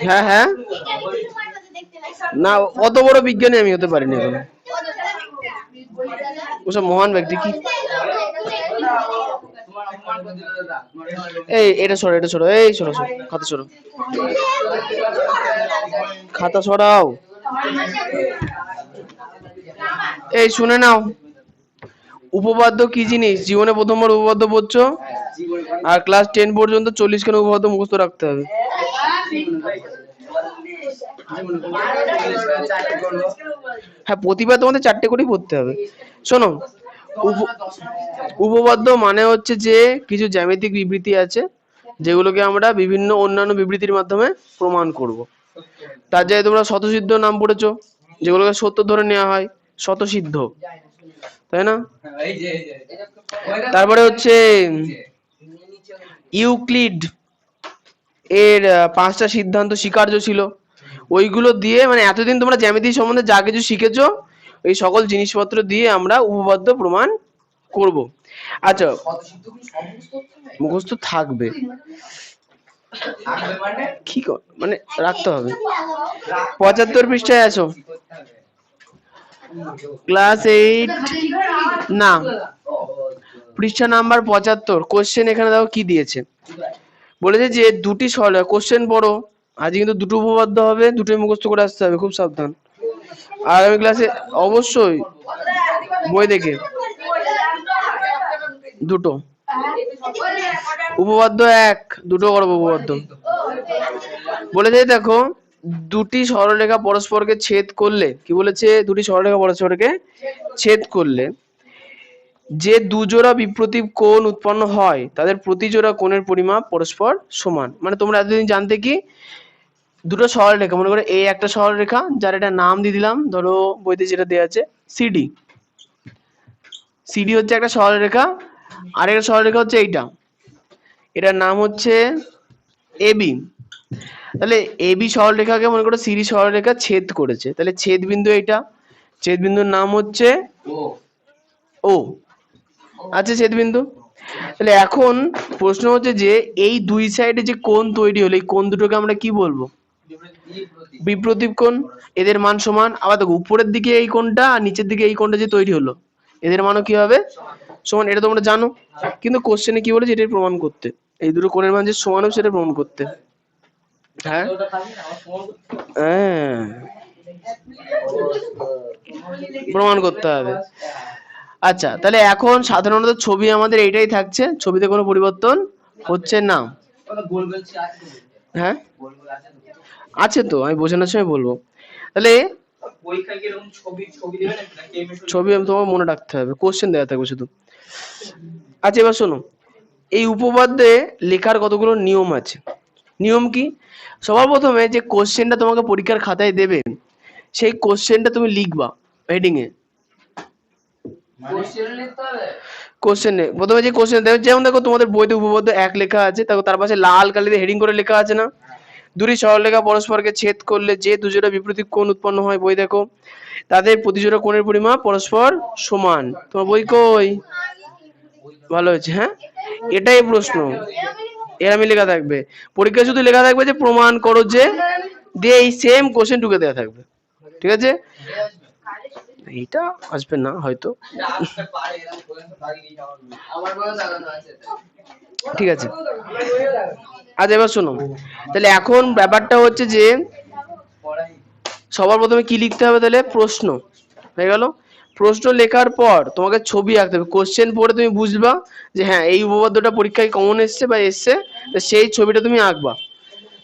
হ্যাঁ হ্যাঁ, না অত বড় বিজ্ঞানী আমি হতে পারিনি এখন। ওসব মহান ব্যক্তি কি। এই এটা সরো, এটা সরো, এই সরো সরো, খাতা সরো, খাতা সরাও। এই শুনে নাও, উপপাদ্য কি জিনিস? জীবনে প্রথমবার উপপাদ্য পড়ছো, আর ক্লাস 10 পর্যন্ত 40 খানা উপপাদ্য মুখস্থ রাখতে হবে। হ্যাঁ, প্রতিবার তোমাদের 4টে করেই পড়তে হবে। শোনো, উপপাদ্য মানে হচ্ছে যে কিছু জ্যামিতিক বিবৃতি আছে যেগুলোকে আমরা বিভিন্ন অন্যান্য বিবৃতির মাধ্যমে প্রমাণ করব। তার জায়গায় তোমরা স্বতঃসিদ্ধ নাম পড়েছো, যেগুলোকে সত্য ধরে নেওয়া হয়, স্বতঃসিদ্ধ, তাই না? তারপরে হচ্ছে ইউক্লিড এর 5টা সিদ্ধান্ত স্বীকার্য ছিল, ওইগুলো দিয়ে মানে এতদিন তোমরা জ্যামিতি সম্বন্ধে যা কিছু শিখেছো এই সকল জিনিসপত্র দিয়ে আমরা উপপাদ্য প্রমাণ করব। আচ্ছা, মুখস্থ থাকবে কি মানে রাখতে হবে। 75 পৃষ্ঠায় আছো, ক্লাস 8 না, পৃষ্ঠা নাম্বার 75। কোশ্চেন এখানে দেখো কি দিয়েছে, বলেছে যে দুটি কোশ্চেন পড়ো, আজ কিন্তু দুটো উপপাদ্য হবে, দুটোই মুখস্থ করে আসতে হবে, খুব সাবধান। আগামী ক্লাসে অবশ্যই বই দেখে দুটো উপপাদ্য, দুটো করবো উপপাদ্য। বলেছে দেখো, দুটি সরলরেখা পরস্পরকে ছেদ করলে, কি বলেছে? দুটি সরলরেখা পরস্পরকে ছেদ করলে যে দুজোড়া বিপ্রতীপ কোণ উৎপন্ন হয় তাদের প্রতি জোড়া কোণের পরিমাপ পরস্পর সমান। মানে তোমরা এতদিন জানতে কি, দুটো সরলরেখা, মনে করে এই একটা সরলরেখা যার একটা নাম দিয়ে দিলাম, ধরো বইতে যেটা দেওয়া আছে সিডি, সিডি হচ্ছে একটা সরলরেখা, আর একটা সরলরেখা হচ্ছে এইটা, এটার নাম হচ্ছে এবি। তাহলে এবি সরলরেখাকে মনে করো সিডি সরলরেখা ছেদ করেছে, তাহলে ছেদ বিন্দু এইটা, ছেদ বিন্দুর নাম হচ্ছে ও। আচ্ছা, ছেদ বিন্দু। তাহলে এখন প্রশ্ন হচ্ছে যে এই দুই সাইডে যে কোণ তৈরি হলো, এই কোণ দুটোকে আমরা কি বলবো? বিপ্রতীপ কোণ। এদের মান সমান। আবার দেখো, উপরের দিকে এই কোণটা আর নিচের দিকে এই কোণটা যে তৈরি হলো, এদের মানও কি হবে? সমান। এটা তোমরা জানো, কিন্তু কোশ্চেনে কি বলেছে? এটাই প্রমাণ করতে, এই দুটো কোণের মান যে সমান হবে সেটা প্রমাণ করতে। হ্যাঁ হ্যাঁ, প্রমাণ করতে হবে। আচ্ছা, তাহলে এখন সাধারণত ছবি আমাদের এইটাই থাকছে, ছবিতে কোনো পরিবর্তন হচ্ছে না। হ্যাঁ আছে তো, আমি বোঝানোর সময় বলবো। তাহলে ছবি আমি তোমাকে মনে রাখতে হবে, কোশ্চেন দেওয়া থাকবে শুধু। আচ্ছা, এবার শোনো, এই উপপাদ্যে লেখার কতগুলো নিয়ম আছে। নিয়ম কি? সবার প্রথমে যে কোশ্চেনটা তোমাকে পরীক্ষার খাতায় দেবে, সেই কোশ্চেনটা তুমি লিখবা হেডিং এ। কোশ্চেনে প্রথমে যে কোশ্চেন দেবে, যেমন দেখো তোমাদের বইতে উপপাদ্য 1 লেখা আছে, তার পাশে লাল কালিতে হেডিং করে লেখা আছে না, দুটি সরলরেখা পরস্পরকে ছেদ করলে যে দুজোড়া বিপরীত কোণ উৎপন্ন হয়, বই দেখো, তাদের প্রতিজোড়া কোণের পরিমাপ পরস্পর সমান। তোমার বই কই? ভালো হয়েছে, হ্যাঁ, এটাই প্রশ্ন, এরকমই লেখা থাকবে পরীক্ষা, শুধু লেখা থাকবে যে প্রমাণ করো যে, দিয়ে এই সেম কোশ্চেন ঢুকে দেওয়া থাকবে, ঠিক আছে? এইটা আসবে না হয়তো, ঠিক আছে। আচ্ছা, এবার শোনো, তাহলে এখন ব্যাপারটা হচ্ছে যে সবার প্রথমে কি লিখতে হবে? তাহলে প্রশ্ন হয়ে গেল। প্রশ্ন লেখার পর তোমাকে ছবি আঁকতে হবে। কোশ্চেন পড়ে তুমি বুঝবা যে হ্যাঁ এই উপপাদ্যটা পরীক্ষায় কমন এসছে বা এসছে, সেই ছবিটা তুমি আঁকবা।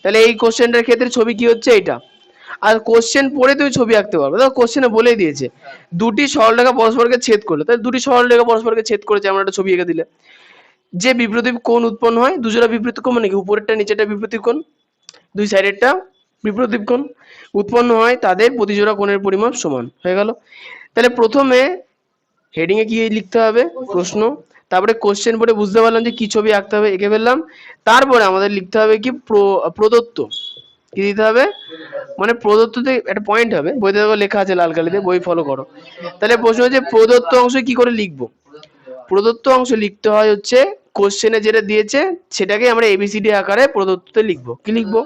তাহলে এই কোশ্চেনটার ক্ষেত্রে ছবি কি হচ্ছে? এইটা। আর কোশ্চেন পড়ে তুমি ছবি আঁকতে পারবে, দেখো কোশ্চেনে বলেই দিয়েছে দুটি সরলরেখা পরস্পরকে ছেদ করলে, তাহলে দুটি সরলরেখা পরস্পরকে ছেদ করেছে, আমরা একটা ছবি এঁকে দিলে। যে বিপরীত কোণ উৎপন্ন হয়, দুজোড়া বিপরীত কোণ, মানে কি উপরেরটা নিচেরটা বিপরীত কোণ, দুই সাইডেরটা বিপরীত কোণ উৎপন্ন হয়, তাদের প্রতিজোড়া কোণের পরিমাপ সমান। হয়ে গেল। তাহলে প্রথমে হেডিং এ কি লিখতে হবে? প্রশ্ন। তারপরে কোশ্চেন পড়ে বুঝতে পারলাম যে কি ছবি আঁকতে হবে, এঁকে ফেললাম। তারপরে আমাদের লিখতে হবে কি প্রদত্ত, কি দিতে হবে? মানে প্রদত্ততে একটা পয়েন্ট হবে, বইতে দেখো লেখা আছে লাল কালিতে, বই ফলো করো। তাহলে প্রশ্ন হচ্ছে প্রদত্ত অংশ কি করে লিখবো? প্রদত্ত অংশ লিখতে হয় হচ্ছে কোশ্চেনে যেটা দিয়েছে সেটাকে আমরা এবিসিডি আকারে প্রদত্ততে লিখবো। কি লিখবো?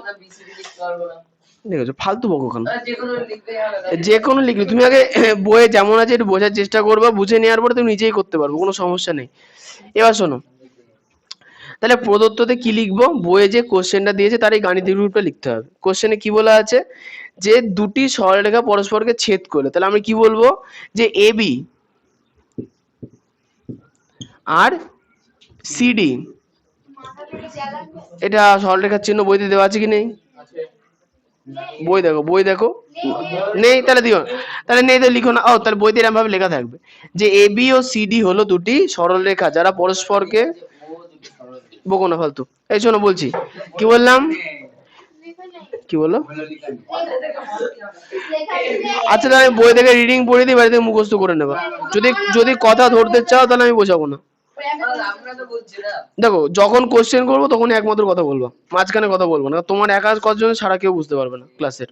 দেখেছো ফালতু বকো কেন? যে কোনো লিখবে তুমি আগে বইয়ে যেমন আছে একটু বোঝার চেষ্টা করবা, বুঝে নেওয়ার পরে তুমি নিজেই করতে পারবে, কোনো সমস্যা নেই। এবার শোনো, তাহলে প্রদত্ততে কি লিখবো? বইয়ে যে কোশ্চেনটা দিয়েছে তার এই গাণিতিক রূপটা লিখতে হবে। কোশ্চেনে কি বলা আছে? যে দুটি সরলরেখা পরস্পরকে ছেদ করলে, তাহলে আমরা কি বলবো? যে এবি আর সিডি, এটা সরলরেখার চিহ্ন বইতে দেওয়া আছে কি নেই? বই দেখো, বই দেখো। নেই? তাহলে দিও না। তাহলে নেই তো লিখো না। ও তাহলে বইতে এরকম ভাবে লেখা থাকবে যে এবি ও সিডি হলো দুটি সরলরেখা যারা পরস্পরকে, বকো না ফালতু। এই শোনো বলছি, কি বললাম? কি বললো? আচ্ছা তাহলে আমি বই থেকে রিডিং পড়ে দিই, বাড়ি থেকে মুখস্থ করে নেবা। যদি যদি কথা ধরতে চাও তাহলে আমি বোঝাবো না। দেখো যখন কোশ্চেন করবো তখনই একমাত্র কথা বলবো, মাঝখানে কথা বলবো না। তোমার একা কতজন ছাড়া কেউ বুঝতে পারবে না ক্লাসের।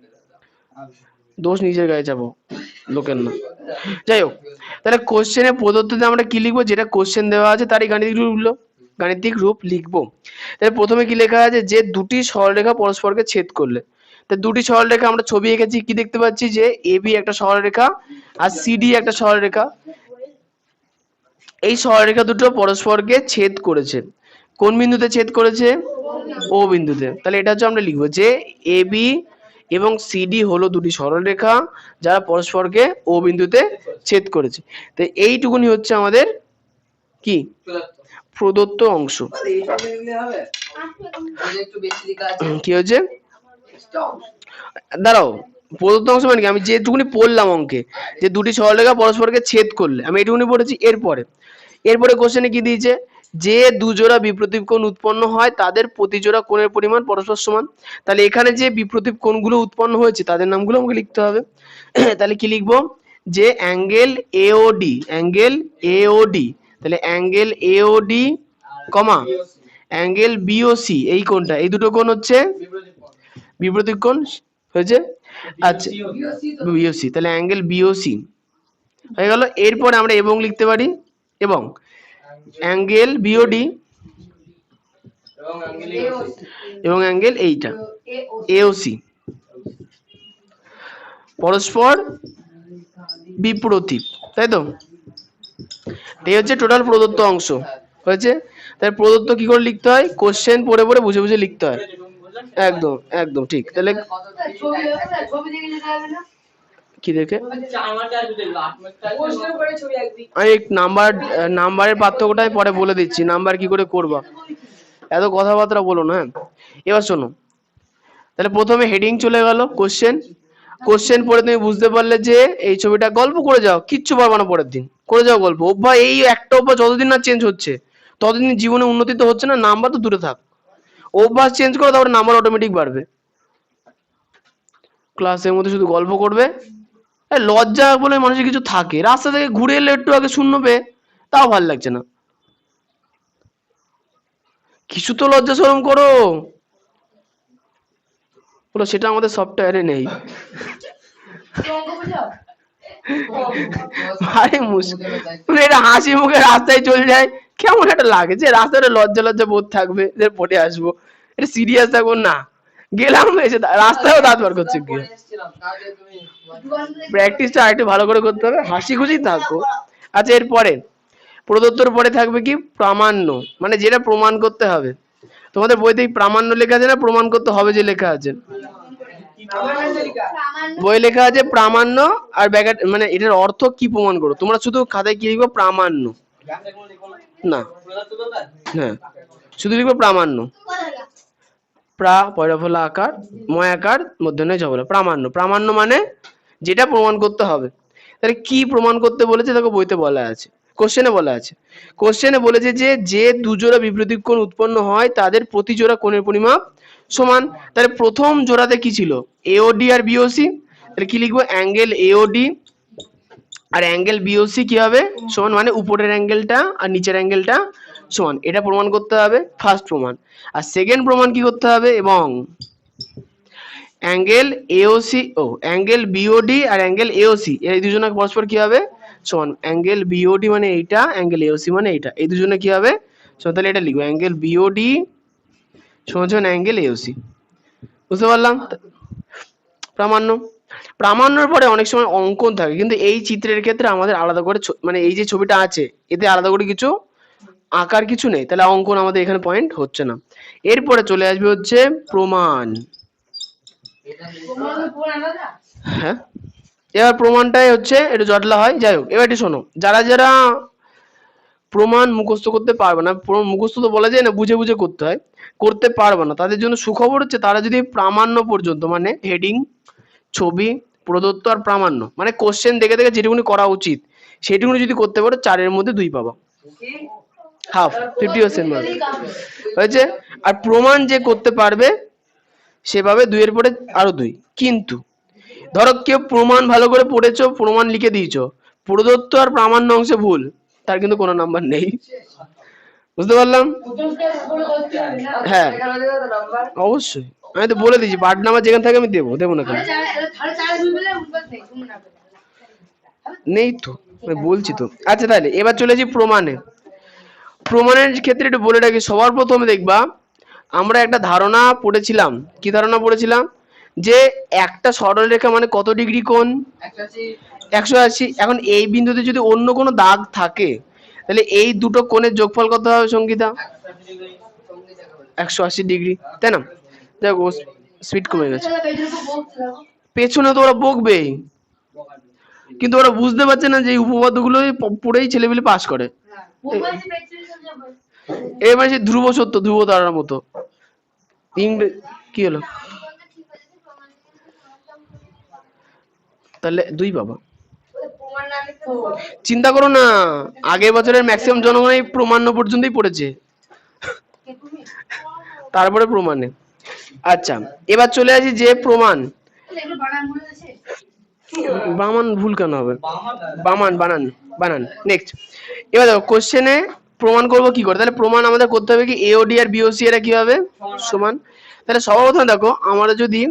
দোষ নিজের গায়ে চাপো, লোকের না। যাই হোক, তাহলে কোশ্চেনে প্রদত্ততে আমরা কি লিখবো? যেটা কোশ্চেন দেওয়া আছে তারই গাণিতিক রূপ লিখবো। তাহলে প্রথমে কি লেখা আছে? যে দুটি সরলরেখা পরস্পরকে ছেদ করলে। তা দুটি সরলরেখা আমরা ছবি এঁকেছি, কি দেখতে পাচ্ছি? যে এবি একটা সরলরেখা আর সিডি একটা সরলরেখা। এই সরলরেখা দুটো পরস্পরকে ছেদ করেছে। কোন বিন্দুতে ছেদ করেছে? ও বিন্দুতে। তাহলে এটা হচ্ছে আমরা লিখবো যে এবি এবং সিডি হলো দুটি সরলরেখা যারা পরস্পরকে ও বিন্দুতে ছেদ করেছে। তো এইটুকুনি হচ্ছে আমাদের কি? প্রদত্ত অংশ। কি হচ্ছে? দাঁড়াও, প্রদত্ত অংশ মানে কি? আমি যেটুকুনি পড়লাম অঙ্কে, যে দুটি সরলরেখা পরস্পরকে ছেদ করলে, আমি এইটুকুনি পড়েছি। এরপরে কোশ্চেনে কি দিয়েছে? যে দুজোড়া বিপ্রতীপ কোণ উৎপন্ন হয় তাদের প্রতি জোড়া কোণের পরিমাণ পরস্পর সমান। তাহলে এখানে যে বিপ্রতীপ কোণগুলো উৎপন্ন হয়েছে তাদের নামগুলো আমাকে লিখতে হবে। তাহলে কি লিখবো? যে অ্যাঙ্গেল এওডি, অ্যাঙ্গেল এওডি, তাহলে অ্যাঙ্গেল এওডি কমা অ্যাঙ্গেল বিওসি, এই কোণটা, এই দুটো কোণ হচ্ছে বিপরীত কোণ হয়েছে। আচ্ছা বিওসি, তাহলে অ্যাঙ্গেল বিওসি হয়ে গেল। এরপরে আমরা এবং লিখতে পারি, এবং অ্যাঙ্গেল বিওডি এবং অ্যাঙ্গেল এইটা এওসি পরস্পর বিপ্রতীপ, তাই তো? এই হচ্ছে টোটাল প্রদত্ত অংশ হয়েছে। তাহলে প্রদত্ত কি করে লিখতে হয়? কোশ্চেন পড়ে পড়ে বুঝে বুঝে লিখতে হয়। একদম একদম ঠিক। তাহলে কি দেখে? আমি নাম্বারের পার্থক্যটা আমি পরে বলে দিচ্ছি, নাম্বার কি করে করবা, এত কথাবার্তা বলো না। এবার শোনো, তাহলে প্রথমে হেডিং চলে গেল কোশ্চেন। কোশ্চেন পড়ে তুমি বুঝতে পারলে যে এই ছবিটা, গল্প করে যাও, কিচ্ছু পারবা না পরের দিন, করে যাও গল্প। অভ্যাস, এই একটা অভ্যাস যতদিন না চেঞ্জ হচ্ছে ততদিন জীবনে উন্নতি তো হচ্ছে না, নাম্বার তো দূরে থাক। অভ্যাস চেঞ্জ করো, তারপরে নাম্বার অটোমেটিক বাড়বে। ক্লাসের মধ্যে শুধু গল্প করবে। লজ্জা বলে মানুষের কিছু থাকে, রাস্তা থেকে ঘুরে এলে একটু আগে শূন্য পেয়ে তাও ভালো লাগছে না। কিছু তো লজ্জা শরম করো। বলো সেটা আমাদের সফটওয়্যারে নেই। আরে মুশকিল, এটা হাসি মুখে রাস্তায় চলে যায়, কেমন একটা লাগে যে রাস্তায় লজ্জা লজ্জা বোধ থাকবে যে পড়ে আসবো, এটা সিরিয়াস থাকবো না। গেলাম এসে রাস্তায়ও দাঁত বার করছে গিয়ে। প্র্যাকটিসটা আরেকটু ভালো করে করতে হবে, হাসি খুশি থাকো। আচ্ছা এরপরে প্রদত্তর পরে থাকবে কি? প্রামাণ্য, মানে যেটা প্রমাণ করতে হবে। তোমাদের বইতে প্রামাণ্য লেখা আছে না প্রমাণ করতে হবে যে লেখা আছে? বই লেখা আছে প্রামাণ্য, আর ব্যাকেট মানে এটার অর্থ কি প্রমাণ করো। তোমরা শুধু খাতায় কি লিখবো? প্রামাণ্য, না হ্যাঁ শুধু লিখবো প্রামাণ্য। প্রা পয়রা ফলা আকার, ময় আকার, মধ্যে ঝগড়া, প্রামাণ্য। প্রামাণ্য মানে যেটা প্রমাণ করতে হবে। তাহলে কি প্রমাণ করতে বলেছে দেখো বইতে বলা আছে, কোশ্চেনে বলা আছে। কোশ্চেনে বলেছে যে যে দুজোড়া বিপরীত কোণ উৎপন্ন হয় তাদের প্রতি জোড়া কোণের পরিমাপ সমান। তাহলে প্রথম জোড়াতে কি ছিল? এওডি আর বিওসি। তাহলে কি লিখবো? অ্যাঙ্গেল এওডি আর অ্যাঙ্গেল বিওসি কি হবে? সমান, মানে উপরের অ্যাঙ্গেলটা আর নিচের অ্যাঙ্গেলটা সমান। এটা প্রমাণ করতে হবে, ফার্স্ট প্রমাণ। আর সেকেন্ড প্রমাণ কি করতে হবে? এবং অ্যাঙ্গেল এওসি অ্যাঙ্গেল বিওডি আর অ্যাঙ্গেল এওসি এই দুজনের পরস্পর কি হবে সমান। অ্যাঙ্গেল বিওডি মানে এইটা, অ্যাঙ্গেল এওসি মানে এইটা, এই দুজনে কি হবে সমান। তাহলে এটা লিখবো অ্যাঙ্গেল বিওডি সমান সমান অ্যাঙ্গেল এওসি। বুঝতে পারলাম? প্রামাণ্য। প্রামাণ্যর পরে অনেক সময় অঙ্কন থাকে, কিন্তু এই চিত্রের ক্ষেত্রে আমাদের আলাদা করে মানে এই যে ছবিটা আছে এতে আলাদা করে কিছু আঁকার কিছু নেই, তাহলে অঙ্কন আমাদের এখানে পয়েন্ট হচ্ছে না। এরপরে চলে আসবে হচ্ছে প্রমাণ। হ্যাঁ, এবার প্রমাণটাই হচ্ছে একটু জটলা হয়, যাই হোক। এবার একটু শোনো, যারা যারা প্রমাণ মুখস্থ করতে পারবে না, মুখস্থ তো বলা যায় না, বুঝে বুঝে করতে হয়, করতে পারবে না, তাদের জন্য সুখবর হচ্ছে তারা যদি প্রামাণ্য পর্যন্ত মানে হেডিং, ছবি, প্রদত্ত আর প্রামাণ্য মানে কোশ্চেন দেখে দেখে যেটুকুনি করা উচিত সেটুকুনি যদি করতে পারো 4-এর মধ্যে 2 পাবা, হাফ 50% মার্ক হয়েছে। আর প্রমাণ যে করতে পারবে সে পাবে 2-এর পরে আরো 2। কিন্তু ধরো কেউ প্রমাণ ভালো করে পড়েছো, প্রমাণ লিখে দিয়েছো, প্রদত্ত আর প্রামাণ্য অংশে ভুল, তার কিন্তু কোনো নাম্বার নেই। বুঝতে পারলাম? হ্যাঁ অবশ্যই, আমি তো বলে দিয়েছি পার্ট নাম্বার যেখানে থাকে আমি দেবো না কেন, নেই তো আমি বলছি তো। আচ্ছা তাহলে এবার চলে যাই প্রমাণে। প্রমাণের ক্ষেত্রে একটু বলে রাখি, সবার প্রথমে দেখবা আমরা একটা ধারণা পড়েছিলাম। কি ধারণা পড়েছিলাম? যে একটা সরলরেখা মানে কত ডিগ্রি কোণ? 180। এখন এই বিন্দুতে যদি অন্য কোনো দাগ থাকে তাহলে এই দুটো কোণের যোগফল কত হবে সঙ্গীতা? 180 ডিগ্রি, তাই না? দেখো স্পিড কমে গেছে, পেছনে তো ওরা বকবেই, কিন্তু ওরা বুঝতে পারছে না যে এই উপপাদ্যগুলো পড়েই ছেলেপিলে পাস করে। এবার সে ধ্রুব সত্য, ধ্রুব তারার মতো। কি হলো? তাহলে 2 পাবা। চিন্তা করো না, আগের বছরের ম্যাক্সিমাম জনগণ এই প্রমাণ্য পর্যন্তই পড়েছে, তারপরে প্রমাণে। আচ্ছা এবার চলে আসি যে প্রমাণ। বামান ভুল কেন হবে? বানান বানান। নেক্সট, এবার দেখো কোশ্চেনে প্রমাণ করব কি করে, তাহলে প্রমাণ আমাদের করতে হবে কি এওডি আর বিওসি এরা কি হবে সমান। তাহলে সর্বপ্রথম দেখো আমরা যদি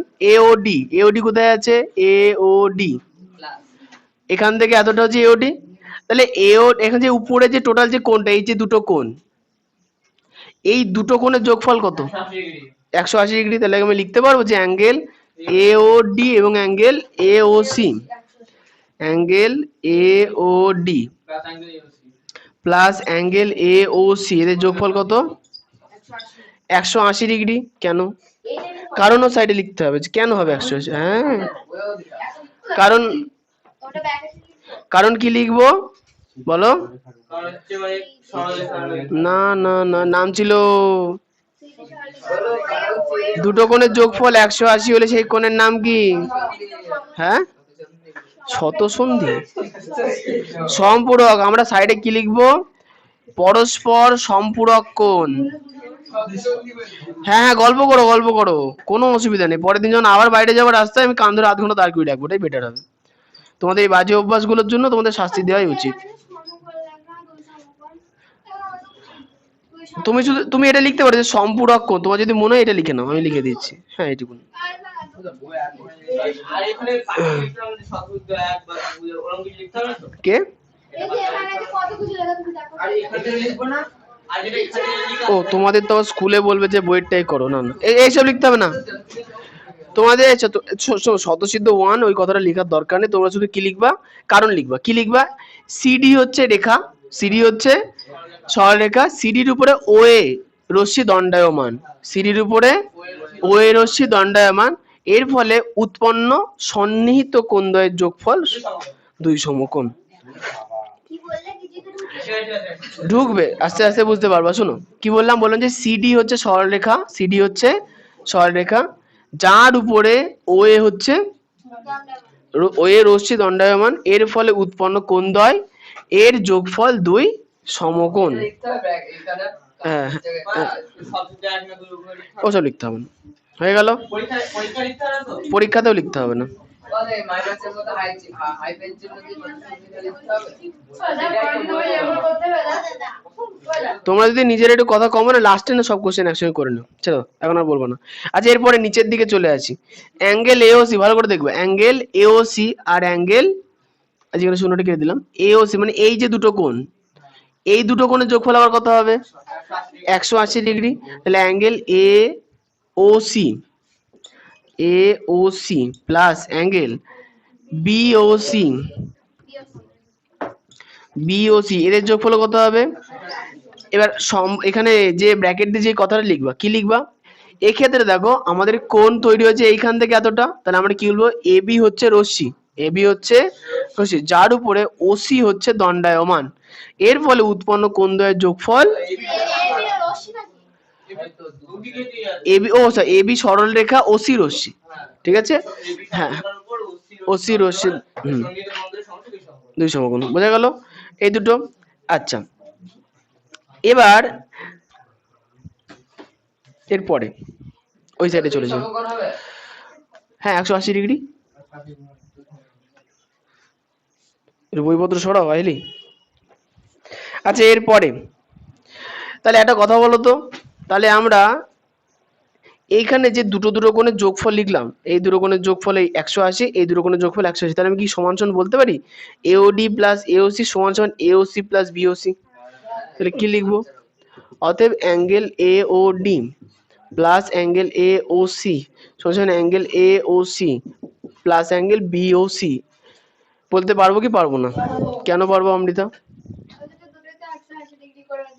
এওডি কোথায় আছে? এওডি এখান থেকে এতটা হচ্ছে এওডি, তাহলে এখানে যে উপরে যে টোটাল যে কোণটা, এই যে দুটো কোণ, এই দুটো কোণের যোগফল কত? 180 ডিগ্রি। তাহলে আমি লিখতে পারবো যে অ্যাঙ্গেল এওডি এবং angle AOC, angle AOD plus angle AOC এদের যোগফল কত? 180 ডিগ্রি। কেন? কারণ ও সাইডে লিখতে হবে কেন হবে 180। হ্যাঁ কারণ, কারণ কি লিখবো বলো? না না না, নাম ছিল দুটো কোণের যোগফল 180 হলে সেই কোণের নাম কি? হ্যাঁ শতসন্ধি, সম্পূরক। আমরা সাইডে কি লিখবো? পরস্পর সম্পূরক কোণ। হ্যাঁ হ্যাঁ গল্প করো গল্প করো, কোনো অসুবিধা নেই। পরের দিন যখন আবার বাইরে যাওয়ার রাস্তায় আমি কান ধরে 0.5 ঘন্টা দাঁড় করিয়ে রাখবো, ওটাই বেটার হবে। তোমাদের এই বাজে অভ্যাসগুলোর জন্য তোমাদের শাস্তি দেওয়াই উচিত। তুমি এটা লিখতে পারো যে সম্পূরক কোণ, তোমার যদি মনে হয় এটা লিখে নাও, আমি লিখে দিচ্ছি। হ্যাঁ এইটুকুন। কে? ও তোমাদের তো স্কুলে বলবে যে বইটাই করো, না না এইসব লিখতে হবে না তোমাদের। শতসিদ্ধ 1 ওই কথাটা লেখার দরকার নেই, তোমরা শুধু কি লিখবা? কারণ লিখবা। কি লিখবা? সিডি হচ্ছে রেখা, সিডি হচ্ছে সরলরেখা, সিডির উপরে ওএ রশ্মি দণ্ডায়মান, সিডির উপরে ওএ রশ্মি দণ্ডায়মান, এর ফলে উৎপন্ন সন্নিহিত কোণদ্বয়ের যোগফল 2 সমকোণ। ঢুকবে আস্তে আস্তে বুঝতে পারবা। শোনো কি বললাম, যে সিডি হচ্ছে সরলরেখা, সিডি হচ্ছে সরলরেখা যার উপরে ওএ হচ্ছে ওএ রশ্মি দণ্ডায়মান, এর ফলে উৎপন্ন কোণদ্বয় এর যোগফল 2 সমকোণ। হ্যাঁ ওসব লিখতে হবে না, হয়ে গেল। পরীক্ষাতেও লিখতে হবে না। তোমরা যদি নিজের একটু কথা কম না, লাস্টে না সব কোশ্চেন একসঙ্গে করে নাও, চলো এখন আর বলবো না। আচ্ছা এরপরে নিচের দিকে চলে আসি। অ্যাঙ্গেল এওসি, ভালো করে দেখবে, অ্যাঙ্গেল এওসি আর অ্যাঙ্গেল, আজকে শূন্যটা কেটে দিলাম, এওসি মানে এই যে দুটো কোণ, এই দুটো কোণের যোগফল আবার কত হবে? 180 ডিগ্রি। তাহলে angle A O C, A O C plus angle B O C, B O C এদের যোগফল কত হবে? এবার এখানে যে ব্র্যাকেট দিয়ে যে কথাটা লিখবা, কি লিখবা? এক্ষেত্রে দেখো আমাদের কোণ তৈরি হয়েছে এইখান থেকে এতটা, তাহলে আমরা কি বলবো? এবি হচ্ছে রশ্মি, এবি হচ্ছে রশ্মি যার উপরে ওসি হচ্ছে দণ্ডায়মান, এর ফলে উৎপন্ন কোণদ্বয়ের যোগফল এবি, ও স্যার এবি সরল রেখা ওসি রশ্মি, ঠিক আছে, হ্যাঁ ওসি রশ্মি, দুই সমকোণ, বোঝা গেল এই দুটো। আচ্ছা এবার এরপরে ওই সাইডে চলে যাও, হ্যাঁ 180 ডিগ্রি। বইপত্র সরাও আইলি। আচ্ছা এরপরে তাহলে একটা কথা বলো তো, তাহলে আমরা এইখানে যে দুটো দুটো কোণের যোগফল লিখলাম, এই দুটো কোণের যোগফল এই 180, এই দুটো কোণের যোগফল 180, তাহলে আমি কি সমান সমান বলতে পারি এওডি প্লাস এওসি সমান সমান এওসি প্লাস বিওসি। তাহলে কি লিখবো? অতএব angle AOD plus angle AOC সমান সমান angle AOC plus angle BOC. বলতে পারবো কি পারবো না? কেন পারবো অমৃতা?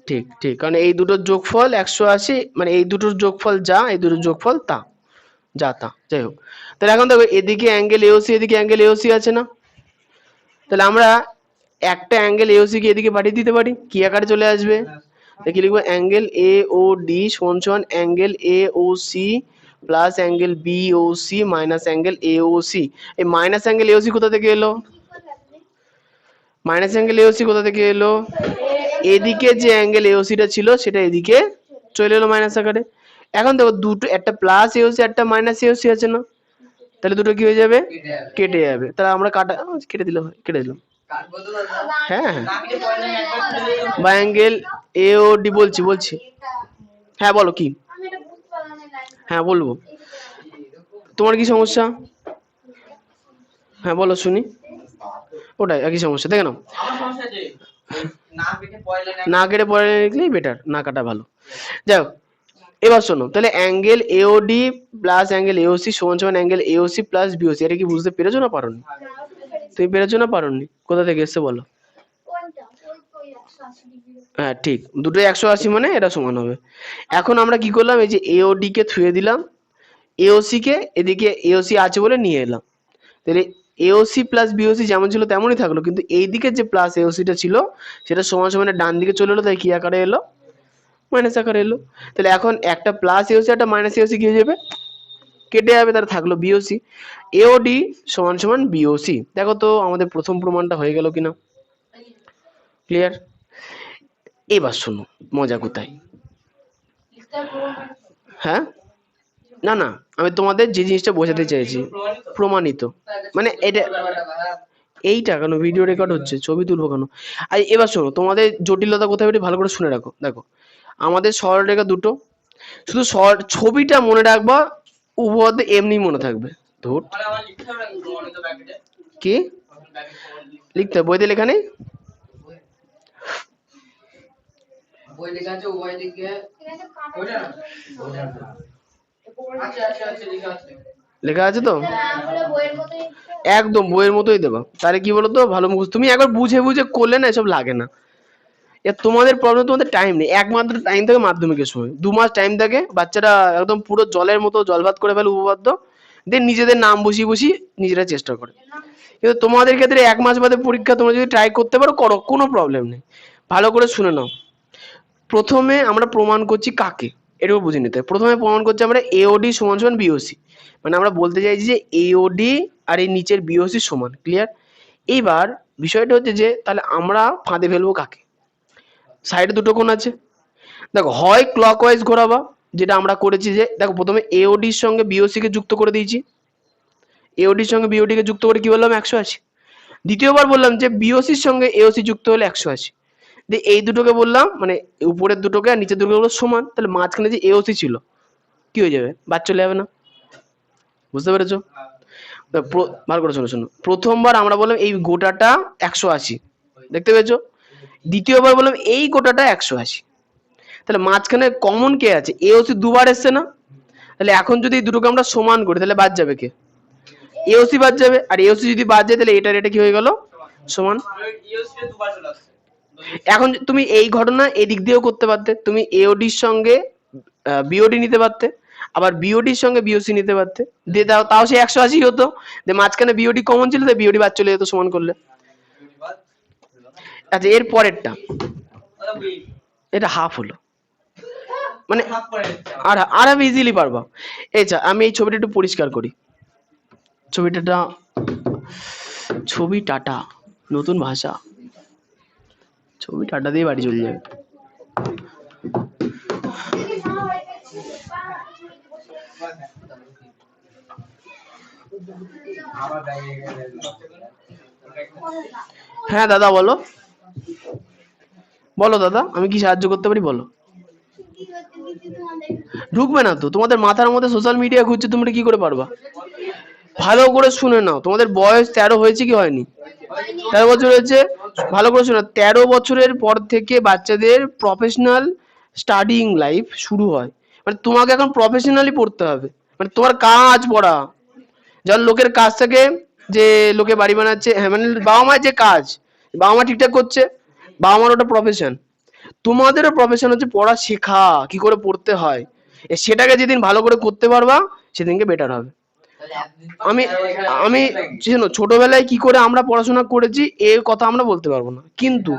ঠিক ঠিক, কারণ এই দুটোর যোগফল 180, মানে এই দুটোর যোগফল যা, এই দুটোর যোগফল তা, যা তা, যাই হোক। তাহলে এখন দেখো এদিকে অ্যাঙ্গেল এওসি, এদিকে অ্যাঙ্গেল এওসি আছে না, তাহলে আমরা একটা অ্যাঙ্গেল এওসি কে এদিকে পাঠিয়ে দিতে পারি, কি আকারে চলে আসবে? দেখি লিখবো অ্যাঙ্গেল এ ও ডি সমান সমান angle A O C plus angle B O C minus angle A O C. এই মাইনাস অ্যাঙ্গেল এওসি কোথা থেকে এলো? মাইনাস অ্যাঙ্গেল এওসি কোথা থেকে এলো? এদিকে যে অ্যাঙ্গেল এওসিটা ছিল সেটা এদিকে চলে এলো মাইনাস আকারে। এখন দেখো দুটো, একটা প্লাস এওসি একটা মাইনাস এওসি আছে না, তাহলে দুটো কি হয়ে যাবে? কেটে যাবে। তাহলে আমরা কাটা, কেটে দিলে হয়, কেটে দিলাম, হ্যাঁ বা অ্যাঙ্গেল এ ও ডি বলছি বলছি, হ্যাঁ বলো কি, হ্যাঁ বলবো, তোমার কি সমস্যা? হ্যাঁ বলো শুনি। ওটাই একই সমস্যা, দেখে নাও, না কেটে পরে লিখলেই বেটার, না কাটা ভালো। যাই হোক এবার শোনো, তাহলে angle AOD plus angle AOC সমান সমান অ্যাঙ্গেল এওসি প্লাস বিওসি। এটা কি বুঝতে পেরেছো না পারোনি? তুমি পেরেছো না পারোনি? কোথা থেকে এসছে বলো? হ্যাঁ ঠিক, দুটোই 180 মানে এটা সমান হবে। এখন আমরা কি করলাম, এই যে এওডি কে থুয়ে দিলাম, এওসি কে এদিকে এওসি আছে বলে নিয়ে এলাম, তাহলে এওসি প্লাস বিওসি যেমন ছিল তেমনই থাকলো, কিন্তু এই দিকে যে প্লাস এওসিটা ছিল সেটা সমান সমানের ডান দিকে চলে এলো, তাই কি আকারে এলো? মাইনাস আকারে এলো। তাহলে এখন একটা প্লাস এওসি একটা মাইনাস এওসি কি হয়ে যাবে? কেটে যাবে, তার থাকলো বিওসি। এওডি সমান সমান বিওসি। দেখো তো আমাদের প্রথম প্রমাণটা হয়ে গেল কিনা, ক্লিয়ার? এবার শোনো মজা কোথায়, হ্যাঁ না না আমি তোমাদের যে জিনিসটা বোঝাতে চাইছি, প্রমাণিত মানে এটা, এইটা কেন ভিডিও রেকর্ড হচ্ছে, ছবি তুলবো কেন? আর এবার শোনো তোমাদের জটিলতা কোথায় বেশি ভালো করে শুনে রাখো। দেখো আমাদের সরলরেখা দুটো, শুধু ছবিটা মনে রাখবা, উভয় এমনি মনে থাকবে। ধর কি লিখতে হবে? বইতে লেখা নেই? লেখা আছে তো? একদম বইয়ের মতোই দেবা, তাহলে কি বলতো ভালো মুখস্থ, তুমি একবার বুঝে বুঝে করলে না এসব লাগে না। তোমাদের প্রবলেম, তোমাদের টাইম নেই, একমাত্র টাইম থাকে মাধ্যমিকের সময়, 2 মাস টাইম থাকে, বাচ্চারা একদম পুরো জলের মতো জলভাত করে ফেলে উপপাদ্য, দেন নিজেদের নাম বসিয়ে বসিয়ে নিজেরা চেষ্টা করে। কিন্তু তোমাদের ক্ষেত্রে 1 মাস বাদে পরীক্ষা, তোমরা যদি ট্রাই করতে পারো করো, কোনো প্রবলেম নেই। ভালো করে শুনে নাও, প্রথমে আমরা প্রমাণ করছি কাকে, এটাও বুঝে নিতে হবে। প্রথমে প্রমাণ করছি আমরা এওডি সমান সমান বিওসি, মানে আমরা বলতে চাইছি যে এওডি আর এই নিচের বিওসি সমান, ক্লিয়ার? এইবার বিষয়টা হচ্ছে যে তাহলে আমরা ফাঁদে ফেলবো কাকে? সাইডে দুটো কোণ আছে, দেখো হয় ক্লকওয়াইজ ঘোরাবা, যেটা আমরা করেছি, যে দেখো প্রথমে এওডির সঙ্গে বিওসি কে যুক্ত করে দিয়েছি, এওডির সঙ্গে বিওডি কে যুক্ত করে কি বললাম 180। দ্বিতীয়বার বললাম যে বিওসির সঙ্গে এওসি যুক্ত হলে 180। দিয়ে এই দুটোকে বললাম মানে উপরের দুটোকে আর নিচের দুটোকে বললাম সমান, তাহলে মাঝখানে যে এওসি ছিল কি হয়ে যাবে, বাদ চলে যাবে না? বুঝতে পেরেছো? ভালো করে শোনো শোনো, প্রথমবার আমরা বললাম এই গোটাটা 180, দেখতে পেয়েছো? দ্বিতীয়বার বললাম এই গোটাটা 180, তাহলে মাঝখানে কমন কে আছে, এওসি দুবার এসছে না? তাহলে এখন যদি এই দুটোকে আমরা সমান করি তাহলে বাদ যাবে কে, এওসি বাদ যাবে, আর এওসি যদি বাদ যায় তাহলে এটার এটা কি হয়ে গেল সমান। এখন তুমি এই ঘটনা এদিক দিয়েও করতে পারতে, তুমি এওডির সঙ্গে বিওডি নিতে পারতে, আবার বিওডির সঙ্গে বিওসি নিতে পারতে, দিয়ে তাও তাও সে 180 হতো, যে মাঝখানে বিওডি কমন ছিল তাই বিওডি বাদ চলে যেত সমান করলে। আচ্ছা এর পরেরটা, এটা হাফ হলো, মানে আর আর আমি ইজিলি পারবো। আচ্ছা আমি এই ছবিটা একটু পরিষ্কার করি, ছবি টাটা, নতুন ভাষা, ছবি টাটা দিয়ে বাড়ি চলে যাবে। হ্যাঁ দাদা বলো, বলো দাদা আমি কি সাহায্য করতে পারি বলো। ঢুকবে না তো, তোমাদের মাথার মধ্যে সোশ্যাল মিডিয়া ঘুরছে, তোমরা কি করে পারবা? ভালো করে শুনে নাও, তোমাদের বয়স 13 হয়েছে কি হয়নি? 13 বছর হয়েছে, ভালো করে শোনো, 13 বছরের পর থেকে বাচ্চাদের প্রফেশনাল স্টাডিং লাইফ শুরু হয়, মানে তোমাকে এখন প্রফেশনালি পড়তে হবে, মানে তোমার কাজ পড়া, যেমন লোকের কাজ থাকে যে লোকে বাড়ি বানাচ্ছে, হ্যাঁ মানে বাবা মায়ের যে কাজ বাবা মা ঠিকঠাক করছে, বাবা মার ওটা প্রফেশন, তোমাদেরও প্রফেশন হচ্ছে পড়া শেখা, কি করে পড়তে হয়, সেটাকে যেদিন ভালো করে করতে পারবা সেদিনকে বেটার হবে। আমি আমি ছোটবেলায় কি করে আমরা পড়াশোনা করেছি এর কথা আমরা বলতে পারবো না, কিন্তু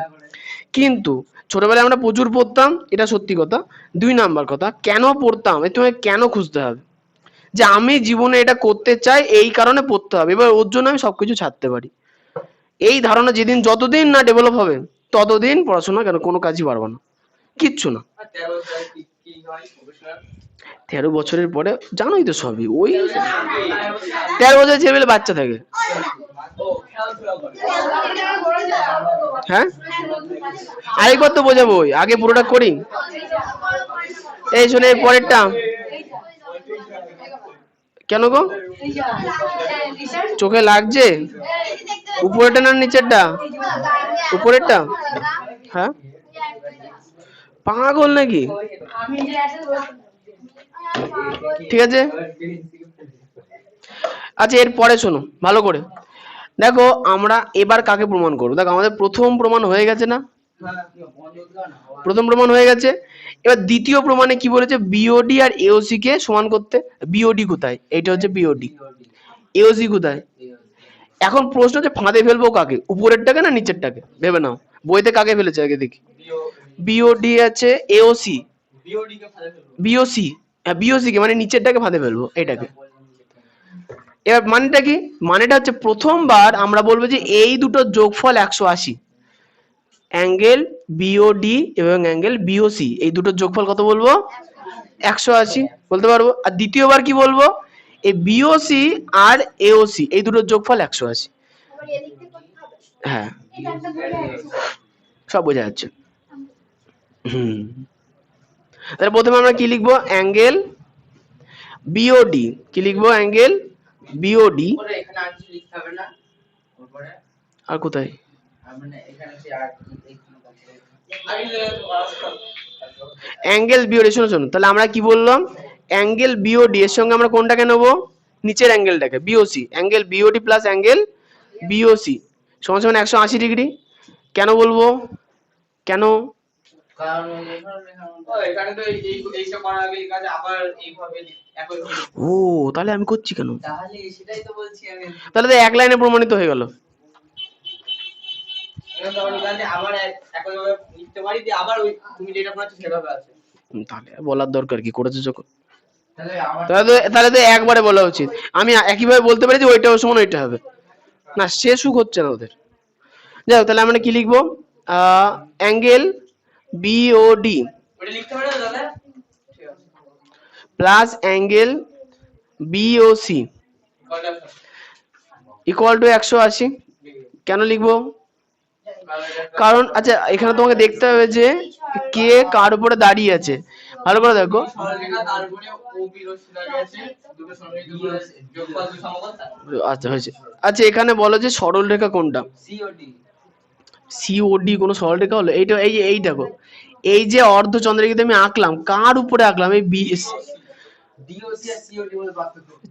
কিন্তু ছোটবেলায় আমরা প্রচুর পড়তাম, এটা সত্যি কথা। 2 নাম্বার কথা, কেন পড়তাম তোমাকে কেন খুঁজতে হবে, যে আমি জীবনে এটা করতে চাই এই কারণে পড়তে হবে, এবার ওর জন্য আমি সবকিছু ছাড়তে পারি, এই ধারণা যেদিন যতদিন না ডেভেলপ হবে ততদিন পড়াশোনা কেন কোনো কাজই পারবো না, কিচ্ছু না। 13 বছরের পরে জানোই তো সবই, ওই 13 বছরের ছেলেবেলে বাচ্চা থাকে, হ্যাঁ আরেকবার তো বোঝাবো, আগে পুরোটা করি। এই শোনে পরেরটা, কেন গো চোখে লাগছে, উপরেরটা না নিচেরটা? উপরেরটা, হ্যাঁ পাগল নাকি? ঠিক আছে, আচ্ছা এর পরে শোনো ভালো করে, দেখো আমরা এবার কাকে প্রমাণ করবো, দেখো আমাদের প্রথম প্রমাণ হয়ে গেছে না, প্রথম প্রমাণ হয়ে গেছে, এবার দ্বিতীয় প্রমাণে কি বলেছে, বিওডি আর এওসি কে সমান করতে। বিওডি কোথায়, এইটা হচ্ছে বিওডি, এওসি কোথায়, এখন প্রশ্ন হচ্ছে ফাঁদে ফেলবো কাকে, উপরেরটাকে না নিচেরটাকে, ভেবে নাও বইতে কাকে ফেলেছে আগে দেখি। বিওডি আছে, এওসি, বিওসি, হ্যাঁ বিওসি কে মানে নিচেরটাকে ফাঁদে ফেলবো এটাকে। এবার মানেটা কি, মানেটা হচ্ছে প্রথমবার আমরা বলবো যে এই দুটোর যোগফল 180, অ্যাঙ্গেল বিওডি এবং অ্যাঙ্গেল বিওসি এই দুটোর যোগফল কত বলবো, 180 বলতে পারবো। আর দ্বিতীয়বার কি বলবো, এই বিওসি আর এওসি এই দুটোর যোগফল 180, হ্যাঁ সব বোঝা যাচ্ছে। তাহলে প্রথমে আমরা কি লিখবো, অ্যাঙ্গেল বিওডি, কি লিখবো, অ্যাঙ্গেল বিওডি, আর কোথায়, অ্যাঙ্গেল বিওডি, শোনো শোনো, তাহলে আমরা কি বললাম, অ্যাঙ্গেল বিওডি এর সঙ্গে আমরা কোনটাকে নেবো, নিচের অ্যাঙ্গেলটাকে, B O C, angle B O D plus angle B O C সমান সমান 180 ডিগ্রি। কেন বলবো, কেন, ও তাহলে আমি করছি কেন, তাহলে তো এক লাইনে প্রমাণিত হয়ে গেল। তাহলে বলার দরকার কি, করেছে যখন, তাহলে তো একবারে বলা উচিত, আমি একইভাবে বলতে পারি যে ওইটা সমান ওইটা হবে না, সে সুখ হচ্ছে না ওদের। যাই হোক, তাহলে আমরা কি লিখবো, angle B O D plus angle BOC equal to 180। কেন লিখবো? কারণ আচ্ছা এখানে তোমাকে দেখতে হবে যে কে কার উপরে দাঁড়িয়ে আছে, ভালো করে দেখো। আচ্ছা হয়েছে। আচ্ছা এখানে বলো যে সরল রেখা কোনটা? সিওডি কোনো সরল রেখা হলো? এইটা এই যে এই দেখো, এই যে অর্ধচন্দ্রকে আমি আঁকলাম কার উপরে আঁকলাম? এই বি।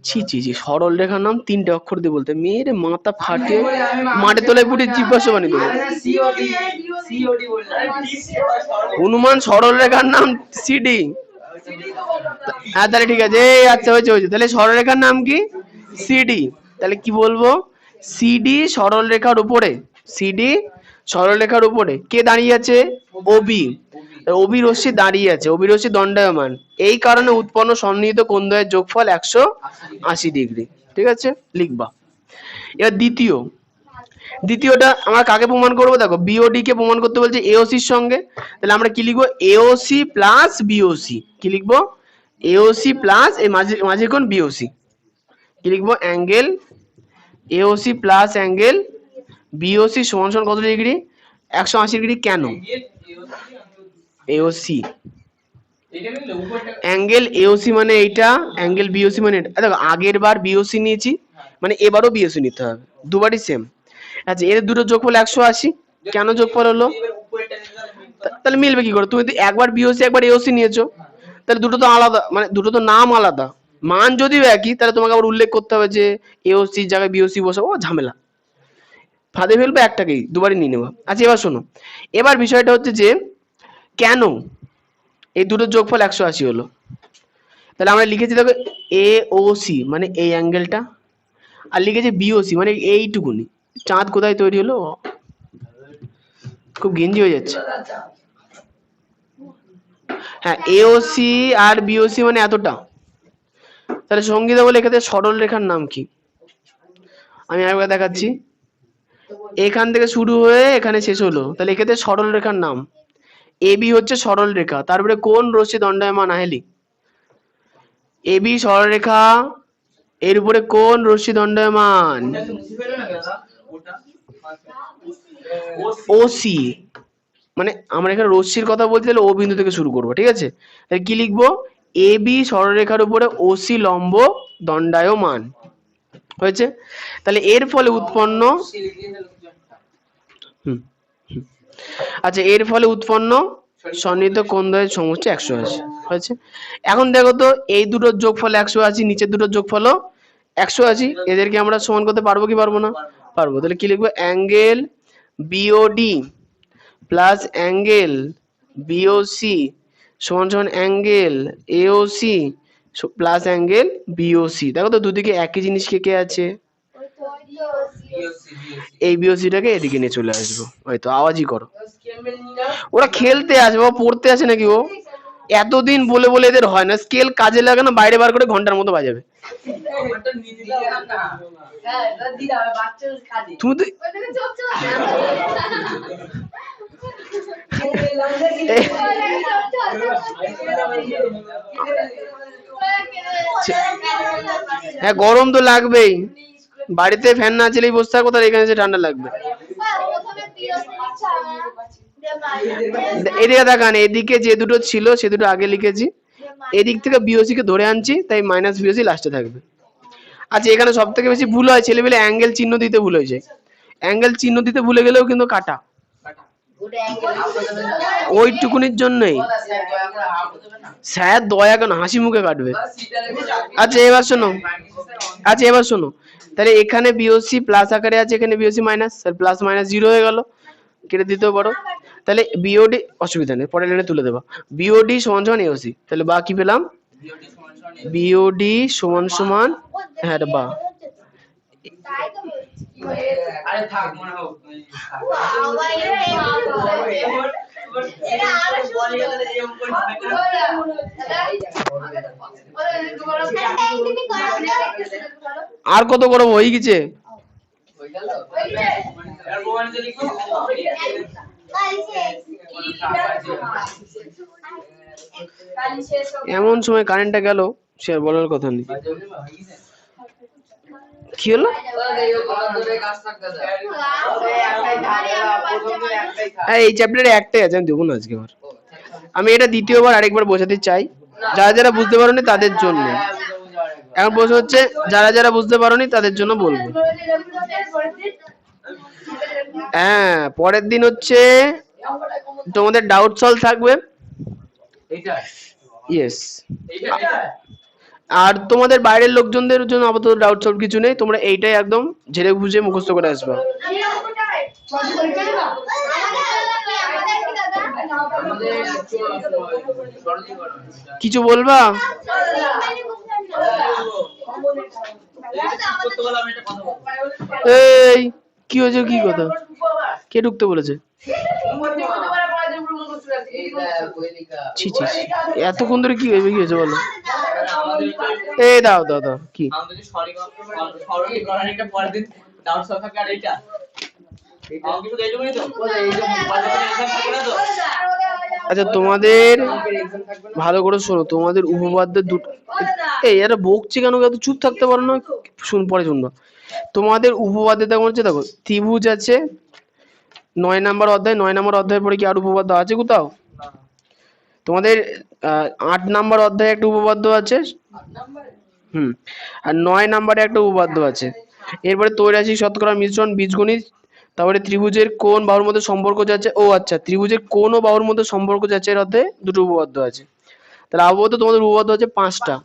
ছি ছি ছি, সরল রেখার নাম 3টে অক্ষর দিয়ে বলতে, মেয়ের মাথা ফাটে মাঠে তোলায় পুটে জিজ্ঞাসা বানিয়ে দেবো। হনুমান সরল রেখার নাম সিডি। হ্যাঁ তাহলে ঠিক আছে, এই আচ্ছা হয়েছে হয়েছে, তাহলে সরলরেখার নাম কি? সিডি। তাহলে কি বলবো? সিডি সরল রেখার উপরে, সিডি সরল রেখার উপরে কে দাঁড়িয়ে আছে? ওবি। ওবি রশ্মি দাঁড়িয়ে আছে, ওবি রশ্মি দণ্ডায়মান, এই কারণে উৎপন্ন সন্নিহিত কোণদ্বয়ের যোগফল 180°। ঠিক আছে, লিখবা। এবার দ্বিতীয়টা আমরা কাকে প্রমাণ করবো? দেখো বিওডি কে প্রমাণ করতে বলছে এওসির সঙ্গে, তাহলে আমরা কি লিখবো? AOC plus BOC. কি লিখবো? এওসি প্লাস এই মাঝে কোণ বিওসি। কি লিখবো? Angle AOC plus angle B O C সমান সমান কত ডিগ্রি? 180°। কেন? এওসি অ্যাঙ্গেল এওসি মানে এইটা, অ্যাঙ্গেল বিওসি মানে এটা। দেখো আগের বার বিওসি নিয়েছি, মানে এবারও বিওসি নিতে হবে, দুবারই সেম। আচ্ছা এর দুটো যোগফল 180। কেন যোগফল হলো? তাহলে মিলবে কি করে? তুমি তো একবার বিওসি একবার এওসি নিয়েছো, তাহলে দুটো তো আলাদা, মানে দুটো তো নাম আলাদা, মান যদিও একই, তাহলে তোমাকে আবার উল্লেখ করতে হবে যে এওসি জায়গায় বিওসি বসাবো, ঝামেলা। ফাঁদে ফেলবে একটাকেই, দুবারই নিয়ে নেবো। আচ্ছা এবার শোনো, এবার বিষয়টা হচ্ছে যে কেন এই দুটো যোগফল 180 হলো। তাহলে আমরা লিখেছি দেখো এ ও সি মানে এই অ্যাঙ্গেলটা, আর লিখেছি বিওসি মানে এইটুকুনি। চাঁদ কোথায় তৈরি হলো? খুব গেঞ্জি হয়ে যাচ্ছে। হ্যাঁ এওসি আর বিওসি মানে এতটা। তাহলে সঙ্গীতা বলে এখানে সরল রেখার নাম কি? আমি আরেকবার দেখাচ্ছি, এখান থেকে শুরু হয়ে এখানে শেষ হলো, তাহলে এক্ষেত্রে সরল রেখার নাম এবি হচ্ছে সরল রেখা, তারপরে কোন রশ্মি দণ্ডায়মান আহেলি? এবি সরলরেখা, এর উপরে কোন রশ্মি দণ্ডায়মান? ওসি। মানে আমরা এখানে রশ্মির কথা বলতে গেলে ও বিন্দু থেকে শুরু করবো, ঠিক আছে? তাহলে কি লিখবো? এবি সরলরেখার উপরে ওসি লম্ব দণ্ডায়মান। হয়েছে? তাহলে এর ফলে উৎপন্ন আচ্ছা এর ফলে উৎপন্ন সন্নিহিত কোণদ্বয়ের সমষ্টি 180 হয়েছে। এখন দেখো তো এই দুটোর যোগফল 180, নিচের দুটোর যোগফল 180, এদেরকে আমরা সমান করতে পারবো কি পারবো না? পারবো। তাহলে কি লিখবো? Angle B O D plus angle B O C সমান সমান angle AOC plus angle BOC. দেখো তো দুদিকে একই জিনিস কে কে আছে? এই বিওসিটাকে এদিকে নিয়ে চলে আসবো। হয়তো আওয়াজই করো, ওরা খেলতে আসে বা পড়তে আসে নাকি? ও এতদিন বলে বলে এদের হয় না, স্কেল কাজে লাগে না, বাইরে বার করে ঘন্টার মতো বাজাবে। তুমি তো হ্যাঁ গরম তো লাগবেই, বাড়িতে ফ্যান না চালিয়ে বসে থাকো, তাহলে এখানে এসে ঠান্ডা লাগবে। এদিকে দেখান, এদিকে যে দুটো ছিল সে দুটো আগে লিখেছি, এদিক থেকে বিওসি কে ধরে আনছি, তাই মাইনাস বিওসি লাস্টে থাকবে। আচ্ছা এখানে সব থেকে বেশি ভুল হয় ছেলেবেলে অ্যাঙ্গেল চিহ্ন দিতে ভুল হয়েছে। অ্যাঙ্গেল চিহ্ন দিতে ভুলে গেলেও কিন্তু কাটা, ওইটুকুনির জন্যই। স্যার দয়া কেন, হাসি মুখে কাটবে। আচ্ছা এবার শোনো, আচ্ছা এবার শোনো, তাহলে এখানে বিওসি প্লাস আকারে আছে, এখানে বিওসি মাইনাস, প্লাস মাইনাস 0 হয়ে গেল, কেটে দিতেও পারো। তাহলে বিওডি অসুবিধা নেই, পরের লাইনে তুলে দেবা। বিওডি সমান সমান এওসি, তাহলে বা কি পেলাম? বিওডি সমান সমান, হ্যাঁ বা আর কত করবো? হয়ে গেছে। এমন সময় কারেন্টটা গেল, সে আর বলার কথা নেই। কি হলো? এই চ্যাপ্টারে একটাই আছে, আমি দেবো না আজকে। আমি এটা দ্বিতীয়বার আরেকবার বোঝাতে চাই, যারা যারা বুঝতে পারোনি তাদের জন্য। এখন প্রশ্ন হচ্ছে, যারা যারা বুঝতে পারোনি তাদের জন্য বলবো। হ্যাঁ, পরের দিন হচ্ছে তোমাদের ডাউট সলভ থাকবে। ইয়েস। আর তোমাদের বাইরের লোকজনদের জন্য আপাতত ডাউট সলভ কিছু নেই, তোমরা এইটাই একদম ঝেড়ে বুঝে মুখস্থ করে আসবে। কিছু বলবা? এই কি হয়েছে, কি কথা, কে ঢুকতে বলেছে? এতক্ষণ ধরে কি হয়েছে, কি হয়েছে বলো? এই দাও দাও দাও, কি? আচ্ছা তোমাদের ভালো করে শোনো, তোমাদের উপপাদ্যের দুটো, এই এরা বকছে কেন, এত চুপ থাকতে পারো না? শুন, পরে শুনবা। তোমাদের উপপাদ্যে তেমন হচ্ছে, দেখো ত্রিভুজ আছে 9 নম্বর অধ্যায়। 9 নম্বর অধ্যায়ের পরে কি আর উপপাদ্য আছে কোথাও? তোমাদের 8 নম্বর অধ্যায়ে একটা উপপাদ্য আছে। আর 9 নম্বরে একটা উপপাদ্য আছে। এরপরে তৈরাসিক শতকরা মিশ্রণ, বীজগণিত, তারপরে ত্রিভুজের কোন বাহুর মধ্যে সম্পর্ক যাচ্ছে। ও আচ্ছা, ত্রিভুজের কোন ও বাহুর মধ্যে সম্পর্ক যাচ্ছে এর অধ্যায়ে দুটো উপপাদ্য আছে। তাহলে আপাতত তোমাদের উপপাদ্য হচ্ছে 5টা।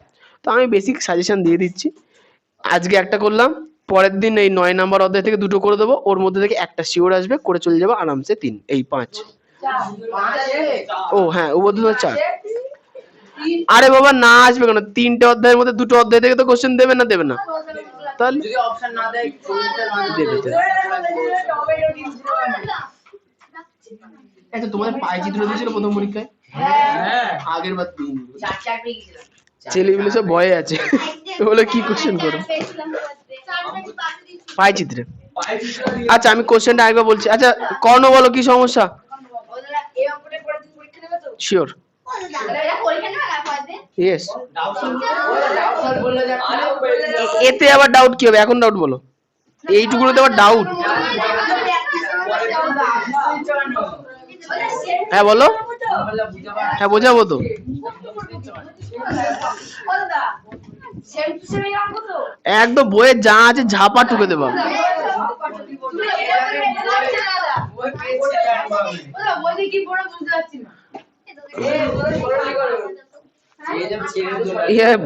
তো আমি বেসিক সাজেশন দিয়ে দিচ্ছি, আজকে একটা করলাম, পরের দিন এই 9 নম্বর অধ্যায় থেকে দুটো করে দেবো, ওর মধ্যে থেকে একটা শিওর আসবে, করে চলে যাবো আরামসে 3, এই 5। ও হ্যাঁ, উপপাদ্য 4। আরে বাবা না আসবে কেন, 3টে অধ্যায়ের মধ্যে দুটো অধ্যায় থেকে তো কোশ্চেন দেবে না, দেবে না? তাহলে যদি অপশন না দেয় দেবে। আচ্ছা তোমাদের পাই চিত্র দিয়েছিল প্রথম পরীক্ষায়? হ্যাঁ, আগের বার 3 ছেলেগুলো সব ভয়ে আছে, বলে কি কোশ্চেন করো পাই চিত্রে। আচ্ছা আমি কোশ্চেনটা আরেকবার বলছি। আচ্ছা কর্ণ বলো, কি সমস্যা? শিওর? ইয়েস। এতে আবার ডাউট কি হবে? এখন ডাউট বলো, এইটুকুতে আবার ডাউট? হ্যাঁ বলো, হ্যাঁ বোঝাবো তো। একদম বইয়ে যা আছে ঝাপা টুকে দেবা।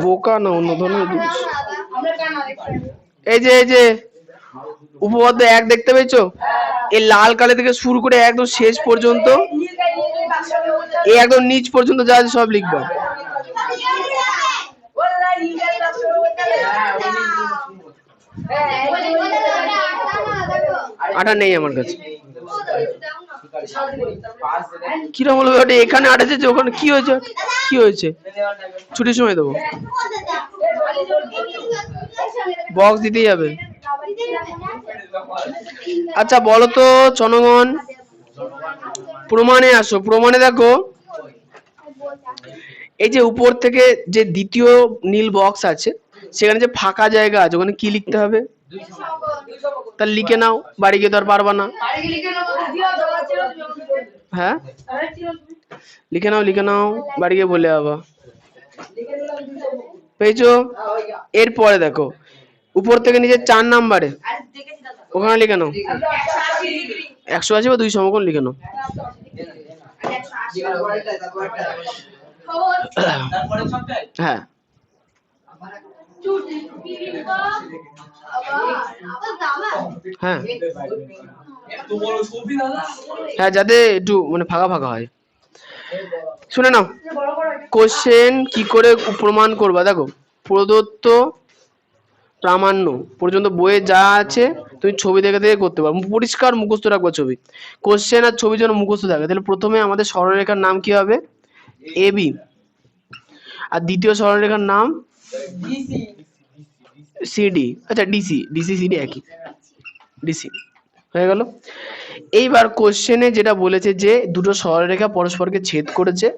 বোকা না, অন্য ধরনের জিনিস। এই যে উপপাদ্য 1 দেখতে পেয়েছো? এই লাল কালি থেকে শুরু করে একদম শেষ পর্যন্ত, এই একদম নিচ পর্যন্ত যা আছে সব লিখবা। আটা নেই আমার কাছে। কিরকম বলবে ওটা? এখানে আটেছে, ওখানে কি হয়েছে? কি হয়েছে? ছুটির সময় দেবো, বক্স দিতেই যাবে। আচ্ছা বলো তো জনগণ, প্রমাণে আসো। প্রমাণে দেখো, এই যে উপর থেকে যে দ্বিতীয় নীল বক্স আছে, সেখানে যে ফাঁকা জায়গা আছে, ওখানে কি লিখতে হবে? তাহলে লিখে নাও, বাড়ি গিয়ে তো আর পারবা না। হ্যাঁ লিখে নাও, লিখে নাও, বাড়ি গিয়ে বলে আবা। পেয়েছো? এরপরে দেখো উপর থেকে নিচে 4 নম্বরে ওখানে লিখে নাও 180 বা 2 সমকোণ লিখে নাও। হ্যাঁ হ্যাঁ হ্যাঁ, যাতে একটু মানে ফাঁকা ফাঁকা হয়। শুনে নাও, কোশ্চেন কি করে প্রমাণ করবা। দেখো প্রদত্ত প্রামাণ্য পর্যন্ত বইয়ে যা আছে তুমি ছবি দেখে দেখে করতে পারো, পরিষ্কার মুখস্থ রাখবা ছবি। কোশ্চেন আর ছবি যেন মুখস্থ থাকে। তাহলে প্রথমে আমাদের সরলরেখার নাম কি হবে? এবি। আর দ্বিতীয় সরলরেখার নাম সিডি। আচ্ছা ডিসি, ডিসি সিডি একই, ডিসি হয়ে গেল। এইবার কোশ্চেনে যেটা বলেছে যে দুটো সরলরেখা পরস্পরকে ছেদ করেছে,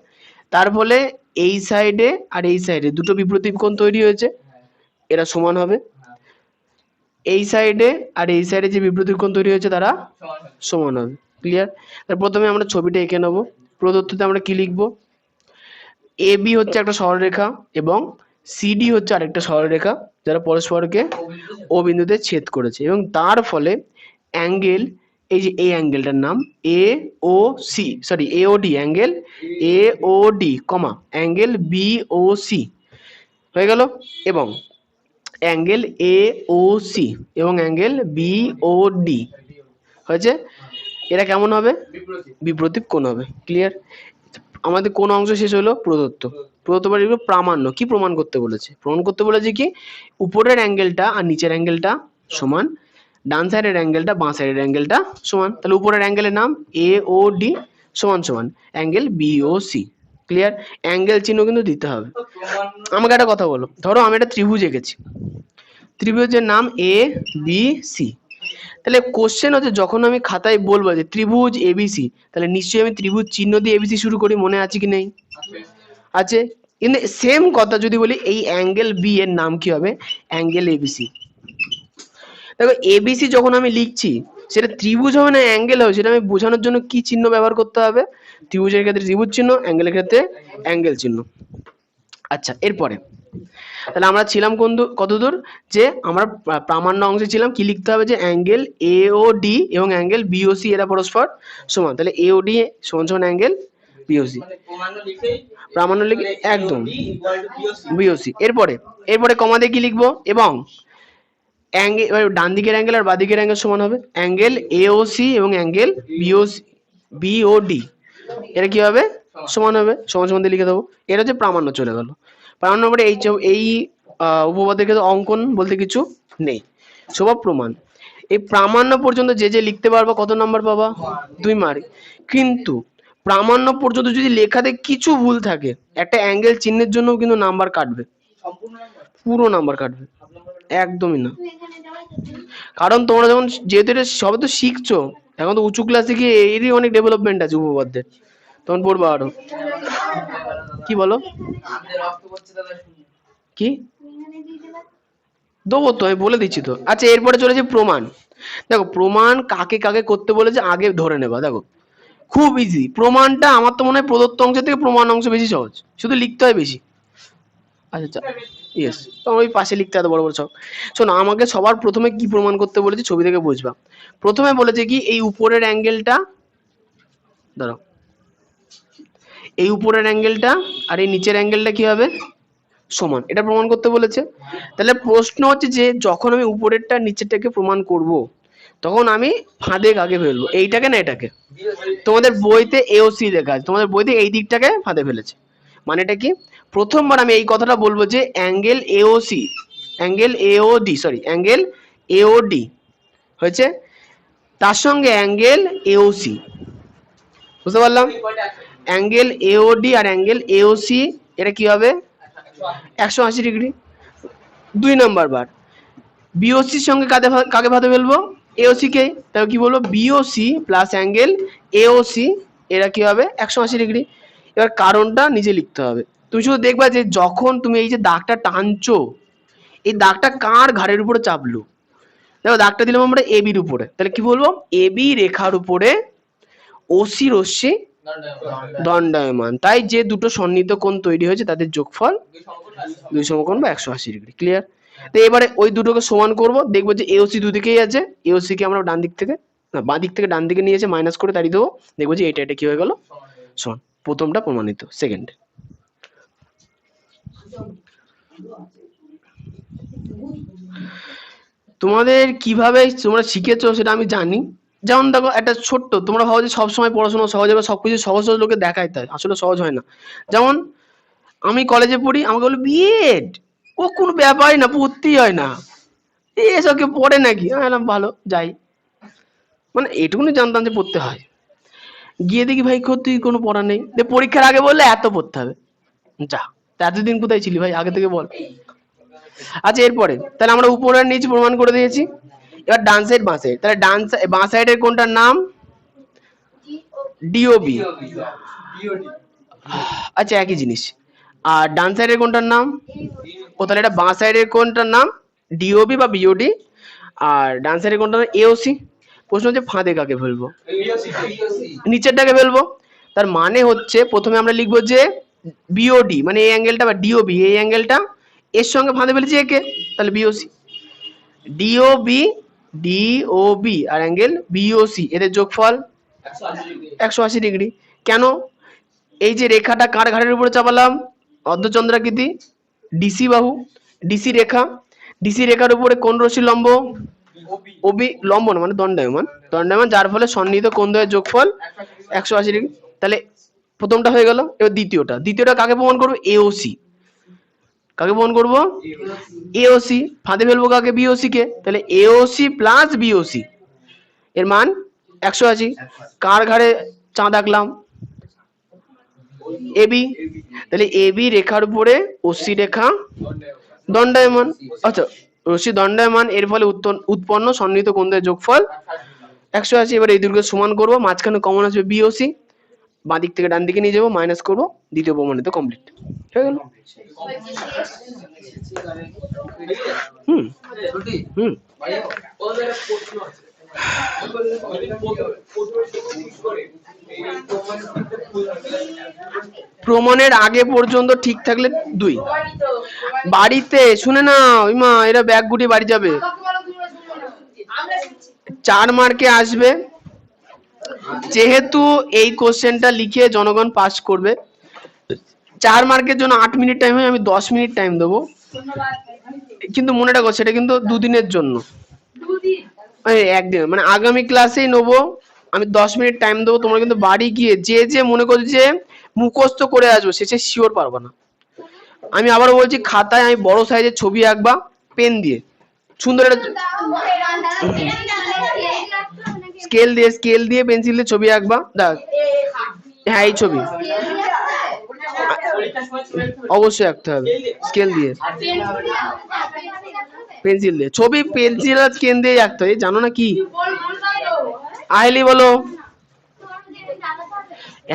তার ফলে এই সাইডে আর এই সাইডে দুটো বিপরীত কোণ তৈরি হয়েছে, এরা সমান হবে। এই সাইডে আর এই সাইডে যে বিপরীত কোণ তৈরি হয়েছে তারা সমান হবে। ক্লিয়ার? তাহলে প্রথমে আমরা ছবিটা এঁকে নেব। প্রদত্ততে আমরা কি লিখব? এবি হচ্ছে একটা সরলরেখা এবং সিডি হচ্ছে আরেকটা সরলরেখা যারা পরস্পরকে ও বিন্দুতে ছেদ করেছে, এবং তার ফলে অ্যাঙ্গেল, এই যে এই অ্যাঙ্গেলটার নাম A O C, sorry A O D, angle A O D comma angle B O C হয়ে গেল, এবং অ্যাঙ্গেল এ ও সি এবং অ্যাঙ্গেল বি ও ডি হয়েছে। এরা কেমন হবে? বিপরীত কোণ হবে। ক্লিয়ার? আমাদের কোন অংশ শেষ হলো? প্রদত্ত। প্রদত্ত মানে প্রামাণ্য। কি প্রমাণ করতে বলেছে? প্রমাণ করতে বলেছে কি উপরের অ্যাঙ্গেলটা আর নিচের অ্যাঙ্গেলটা সমান, ডান সাইডের অ্যাঙ্গেলটা বাঁ সাইডের অ্যাঙ্গেলটা সমান। তাহলে উপরের অ্যাঙ্গেলের নাম এ ও ডি সমান সমান angle B O C. Clear? Angle চিহ্ন কিন্তু দিতে হবে। আমাকে একটা কথা বলো, ধরো আমি একটা ত্রিভুজ এঁকেছি, ত্রিভুজের নাম এ বি সি। তাহলে কোশ্চেন হচ্ছে যখন আমি খাতায় বলবো যে ত্রিভুজ এবিসি, তাহলে নিশ্চয়ই আমি ত্রিভুজ চিহ্ন দিয়ে এবিসি শুরু করি, মনে আছে কি নেই? আছে। কিন্তু সেম কথা যদি বলি এই অ্যাঙ্গেল বি এর নাম কি হবে? Angle ABC. দেখো এবিসি যখন আমি লিখছি সেটা ত্রিভুজ হবে না অ্যাঙ্গেল হবে, সেটা আমি বোঝানোর জন্য কি চিহ্ন ব্যবহার করতে হবে? ত্রিভুজের ক্ষেত্রে ত্রিভুজ চিহ্ন, অ্যাঙ্গেলের ক্ষেত্রে অ্যাঙ্গেল চিহ্ন। আচ্ছা, এরপরে তাহলে আমরা ছিলাম কতদূর? যে আমরা প্রামাণ্য অংশে ছিলাম। কি লিখতে হবে? যে অ্যাঙ্গেল এ ও ডি এবং অ্যাঙ্গেল বিওসি এরা পরস্পর সমান। তাহলে এ ও ডি সমান সমান অ্যাঙ্গেল বিওসি, প্রামাণ্য লিখে একদম বিওসি। এরপরে কমা দিয়ে কি লিখবো? এবং অ্যাঙ্গেল, ডান দিকের অ্যাঙ্গেল আর বাঁ দিকের অ্যাঙ্গেল সমান হবে। অ্যাঙ্গেল এওসি এবং অ্যাঙ্গেল বিওসি বিওডি এটা কি হবে? সমান হবে। সমান সমান দিয়ে লিখে দেবো। এটা হচ্ছে প্রামাণ্য চলে গেল। প্রামাণ্য পরে এই উপপাদ্যের ক্ষেত্রে অঙ্কন বলতে কিছু নেই, সব প্রমাণ। এই প্রামাণ্য পর্যন্ত যে যে লিখতে পারবা কত নাম্বার পাবা? 2 মার্ক। কিন্তু প্রামাণ্য পর্যন্ত যদি লেখাতে কিছু ভুল থাকে, একটা অ্যাঙ্গেল চিহ্নের জন্য কিন্তু নাম্বার কাটবে, পুরো নাম্বার কাটবে। একদমই না, কারণ তোমরা যখন যেহেতু এটা সবে তো শিখছো, এখন তো উঁচু ক্লাসে গিয়ে এরই অনেক ডেভেলপমেন্ট আছে উপপাদ্যের, তখন পড়বা আরো। কি বলো? কি দেবো তো, আমি বলে দিচ্ছি তো। আচ্ছা, এরপরে চলেছে প্রমাণ। দেখো প্রমাণ কাকে কাকে করতে বলেছে আগে ধরে নেবা। দেখো খুব ইজি প্রমাণটা, আমার তো মনে হয় প্রদত্ত অংশ থেকে প্রমাণ অংশ বেশি সহজ, শুধু লিখতে হয় বেশি। আচ্ছা ইয়েস, তো ওই পাশে লিখতে হবে বড় বড় সব। শোনো, আমাকে সবার প্রথমে কি প্রমাণ করতে বলেছে ছবি থেকে বুঝবা। প্রথমে বলেছে কি এই উপরের অ্যাঙ্গেলটা, ধরো এই উপরের অ্যাঙ্গেলটা আর এই নিচের অ্যাঙ্গেলটা কি হবে? সমান। এটা প্রমাণ করতে বলেছে। তাহলে প্রশ্ন হচ্ছে যে যখন আমি উপরেরটা নিচেরটাকে প্রমাণ করব, তখন আমি ফাঁদে কাকে ফেলবো, এইটাকে না এটাকে? তোমাদের বইতে এওসি লেখা আছে, তোমাদের বইতে এই দিকটাকে ফাঁদে ফেলেছে। মানে এটা কি? প্রথমবার আমি এই কথাটা বলবো যে angle AOC, angle AOD, sorry angle AOD হয়েছে, তার সঙ্গে অ্যাঙ্গেল এওসি। বুঝতে পারলাম? অ্যাঙ্গেল এওডি আর অ্যাঙ্গেল এওসি এটা কি হবে? 180 ডিগ্রি। 2 নাম্বার বার বিওসির সঙ্গে কাকে ভাতে ফেলবো? এওসি কে। তাহলে কি বলবো? বিওসি প্লাস অ্যাঙ্গেল এওসি এরা কি হবে? 180 ডিগ্রি। এবার কারণটা নিজে লিখতে হবে। তুমি শুধু দেখবা যে যখন তুমি এই যে দাগটা টানছো, এই দাগটা কার ঘাড়ের উপরে চাপলো? দেখো দাগটা দিলাম আমরা এবির উপরে, তাহলে কি বলবো? এবি রেখার উপরে ওসি রশ্মি দণ্ডায়মান। তাই যে দুটো সন্নিহিত কোণ তৈরি হয়েছে তাদের যোগফল 2 সমকোণ বা 180 ডিগ্রি। ক্লিয়ার? তো এবারে ওই দুটোকে সমান করব, দেখবো যে এওসি দুদিকেই আছে। এওসি কে আমরা ডান দিক থেকে না বাঁ দিক থেকে ডান দিকে নিয়ে এসে মাইনাস করে তাড়িয়ে দেবো, দেখবো যে এটা কি হয়ে গেল? সমান। প্রথমটা প্রমাণিত। সেকেন্ড, তোমাদের কিভাবে তোমরা শিখেছো সেটা আমি জানি। যেমন দেখো একটা ছোট্ট, তোমরা ভাবো যে সবসময় পড়াশোনা সহজ হবে, সবকিছু সহজ সহজ লোকে দেখায়, তাই আসলে সহজ হয় না। যেমন আমি কলেজে পড়ি, আমাকে বলে বিএড ও কোনো ব্যাপারই না, পড়তেই হয় না, এসব কেউ পড়ে নাকি? আমি বললাম ভালো যাই, মানে এটুকুনি জানতাম যে পড়তে হয়। গিয়ে দেখি ভাই তুই কোনো পড়া নেই, পরীক্ষার আগে বললে এত পড়তে হবে। যা, এতদিন কোথায় ছিলি ভাই, আগে থেকে বল। আচ্ছা, এরপরে তাহলে আমরা উপর আর নিচে প্রমাণ করে দিয়েছি। এবার ডান সাইড বাঁ সাইড, তাহলে বাঁ সাইডের কোনটার নাম? ডিওবি। আচ্ছা, একই জিনিস। আর ডান সাইডের কোনটার নাম? ও তাহলে এটা বাঁ সাইডের কোনটার নাম? ডিওবি বা বিওডি। আর ডান সাইডে কোনটা এওসি। প্রশ্ন হচ্ছে ফাঁদে কাকে ফেলবো, নিচেরটাকে ফেলবো। তার মানে হচ্ছে প্রথমে আমরা লিখবো যে বিওডি মানে এই অ্যাঙ্গেলটা, বা ডিওবি এই অ্যাঙ্গেলটা এর সঙ্গে ফাঁদে ফেলেছি একে, তাহলে বিওসি। ডিওবি ডিওবি আর অ্যাঙ্গেল বিওসি এদের যোগফল 180 ডিগ্রি। কেন? এই যে রেখাটা কার ঘাড়ের উপরে চাপালাম, অর্ধচন্দ্রাকৃতি ডিসি বাহু, ডিসি রেখা, ডিসি রেখার উপরে কোন রশ্মি লম্ব, ওবি লম্ব না মানে দণ্ডায়মান, দণ্ডায়মান, যার ফলে সন্নিহিত কোণদ্বয়ের যোগফল 180 ডিগ্রি। তাহলে প্রথমটা হয়ে গেল। এবার দ্বিতীয়টা কাকে প্রমাণ করবো, এওসি। কাকে প্রমাণ করবো, এওসি। ফাঁদে ফেলবো কাকে, বিওসি কে। তাহলে এওসি প্লাস বিওসি এর মান 180। কার ঘাড়ে চাঁদ আঁকলাম, এবি। তাহলে এবি রেখার উপরে ওসি রেখা দণ্ডায়মান, আচ্ছা রশ্মি দণ্ডায়মান, এর ফলে উৎপন্ন সন্নিহিত কোণদ্বয়ের যোগফল 180। এবার এই দুটোকে সমান করবো, মাঝখানে কমন আসবে বিওসি, বাঁ দিক থেকে ডান দিকে নিয়ে যাবো, মাইনাস করবো, দ্বিতীয় প্রমাণিত কমপ্লিট হয়ে গেল। প্রমাণের আগে পর্যন্ত ঠিক থাকলে 2। বাড়িতে শুনে না ওই মা, এরা ব্যাগ গুটিয়ে বাড়ি যাবে। 4 মার্কে আসবে, যেহেতু এই কোশ্চেনটা লিখে জনগণ পাস করবে। 4 মার্কের জন্য 8 মিনিট টাইম হয়, আমি 10 মিনিট টাইম দেবো, কিন্তু মনে রাখো সেটা কিন্তু 2 দিনের জন্য, একদিন মানে আগামী ক্লাসেই নেবো। আমি 10 মিনিট টাইম দেবো, তোমরা কিন্তু বাড়ি গিয়ে যে মনে করছো যে মুখস্থ করে আসবো, সে শিওর পারবা না। আমি আবারও বলছি, খাতায় আমি বড় সাইজের ছবি আঁকবা পেন দিয়ে, সুন্দর একটা স্কেল দিয়ে পেন্সিল দিয়ে ছবি আঁকবা। দেখ হ্যাঁ, এই ছবি অবশ্যই আঁকতে হবে স্কেল দিয়ে, পেন্সিল দিয়ে ছবি, পেন্সিল আর স্কেল দিয়ে আঁকতে হয়, জানো না কি? আইলি বলো।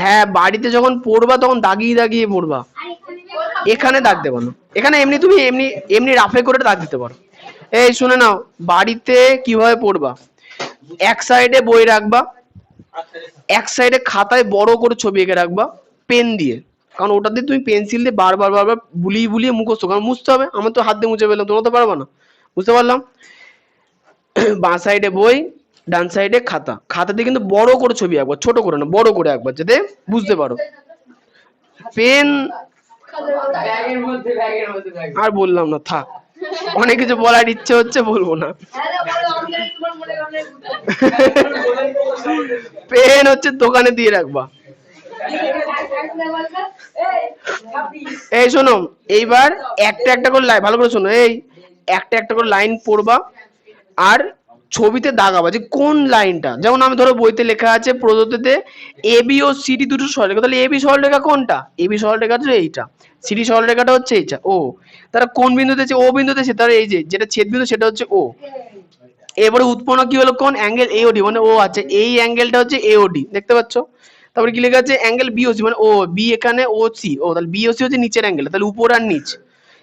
হ্যাঁ, বাড়িতে যখন পড়বা তখন দাগিয়ে পড়বা, এখানে দাগ দেবো না, এখানে এমনি তুমি এমনি রাফে করে দাগ দিতে পারো। এই শুনে নাও, বাড়িতে কিভাবে পড়বা, এক সাইডে বই রাখবা, এক সাইডে খাতায় বড় করে ছবি এঁকে রাখবা পেন দিয়ে, কারণ ওটা দিয়ে তুমি পেন্সিল দিয়ে বারবার বুলিয়ে মুখস্থ, কারণ মুছতে হবে। আমার তো হাত দিয়ে মুছে ফেললাম, তোমরা তো পারবা না, বুঝতে পারলাম। বাঁ সাইডে বই, ডান সাইডে খাতা, খাতাতে কিন্তু বড় করে ছবি আঁকবা, ছোট করে না, বড় করে আঁকবা যাতে বুঝতে পারো। পেন আর বললাম না, থাক, অনেক কিছু বলার ইচ্ছে হচ্ছে, বলবো না। পেন হচ্ছে দোকানে দিয়ে রাখবা। এই শোনো, এইবার একটা করে লাইন, ভালো করে শোনো, এই একটা করে লাইন পড়বা আর ছবিতে দাগাবা যে কোন লাইনটা। যেমন আমি ধরো বইতে লেখা আছে প্রদত্ততে এবি ও সিডি দুটো সরলরেখা, তাহলে এবি সরলরেখা কোনটা, এবি সরলরেখা হচ্ছে এইটা, সিডি সরলরেখাটা হচ্ছে এইটা, ও তারা কোন বিন্দুতে আছে, ও বিন্দুতে আছে, তারা এই যে যেটা ছেদ বিন্দু সেটা হচ্ছে ও। এবারে উৎপন্ন কি হলো, কোন অ্যাঙ্গেল এওডি, মানে ও আছে এই অ্যাঙ্গেলটা হচ্ছে এওডি, দেখতে পাচ্ছ। তারপরে কি লেখা আছে, অ্যাঙ্গেল বিওসি, মানে ও বি এখানে ও সি, ও তাহলে বিওসি হচ্ছে নিচের অ্যাঙ্গেল, তাহলে উপর আর নিচ।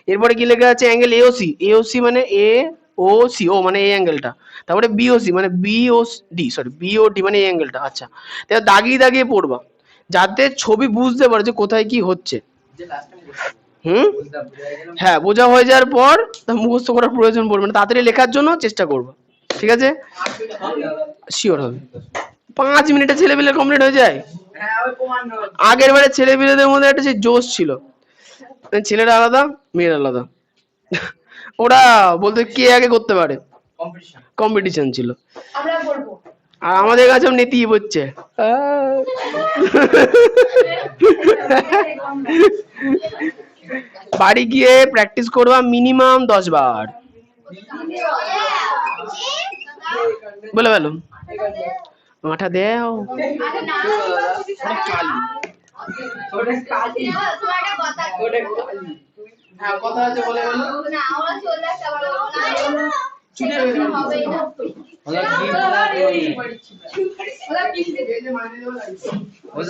এরপরে কি লেখা আছে, অ্যাঙ্গেল এওসি মানে এ ও সি, ও মানে এই অ্যাঙ্গেলটা। তারপরে বিওসি মানে বিওডি মানে এই অ্যাঙ্গেলটা। আচ্ছা, তাহলে দাগিয়ে পড়বা যাতে ছবি বুঝতে পারো যে কোথায় কি হচ্ছে। হ্যাঁ, বোঝা হয়ে যাওয়ার পর মুখস্থ করার প্রয়োজন পড়বে না, তাড়াতাড়ি লেখার জন্য চেষ্টা করবা, ঠিক আছে? শিওর হবে। 5 মিনিটে ছেলেপিলে কমপ্লিট হয়ে যায়। আগের বারে ছেলেপিলেদের মধ্যে একটা সেই জোশ ছিল, ছেলেরা আলাদা মেয়েরা আলাদা, ওরা বলতে কে আগে করতে পারে, কম্পিটিশন ছিল। আর আমাদের কাছেও নেতি হচ্ছে, বাড়ি গিয়ে প্র্যাকটিস করবা মিনিমাম 10 বার। বলে গেল মাথা দেও। কথা আছে বলে গেল।